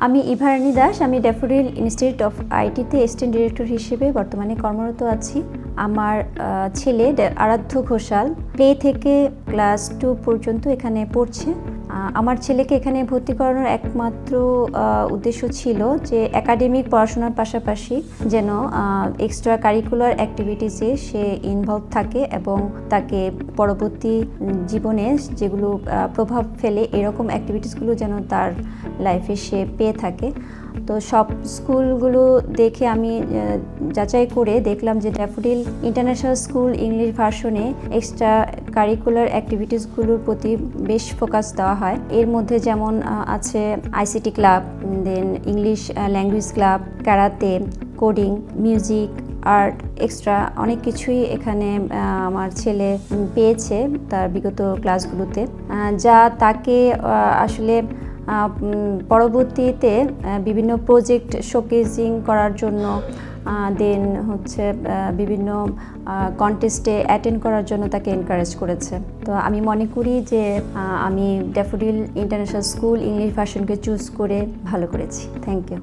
আমি ইভারানী দাস। আমি Daffodil Institute of আইটিতে অ্যাসিস্ট্যান্ট ডিরেক্টর হিসেবে বর্তমানে কর্মরত আছি। আমার ছেলে আরাধ্য ঘোষাল প্লে থেকে ক্লাস 2 পর্যন্ত এখানে পড়ছে। আমার ছেলেকে এখানে ভর্তি করানোর একমাত্র উদ্দেশ্য ছিল যে একাডেমিক পড়াশোনার পাশাপাশি যেন এক্সট্রা কারিকুলার অ্যাক্টিভিটিসে সে ইনভলভ থাকে এবং তাকে পরবর্তী জীবনে যেগুলো প্রভাব ফেলে এরকম অ্যাক্টিভিটিসগুলো যেন তার লাইফে সে পেয়ে থাকে। তো সব স্কুলগুলো দেখে আমি যাচাই করে দেখলাম যে ড্যাফোডিল ইন্টারন্যাশনাল স্কুল ইংলিশ ভার্সনে এক্সট্রা কারিকুলার অ্যাক্টিভিটিসগুলোর প্রতি বেশ ফোকাস দেওয়া হয়। এর মধ্যে যেমন আছে ICT club, then English language club, karate, coding, music, art, extra অনেক কিছুই এখানে আমার ছেলে পেয়েছে তার বিগত ক্লাসগুলোতে, যা তাকে আসলে পরবর্তীতে বিভিন্ন প্রজেক্ট শোকেজিং করার জন্য, দেন বিভিন্ন কন্টেস্টে অ্যাটেন্ড করার জন্য তাকে এনকারেজ করেছে। তো আমি মনে করি যে আমি ড্যাফোডিল ইন্টারন্যাশনাল স্কুল ইংলিশ ভার্সনকে চুজ করে ভালো করেছি। Thank you.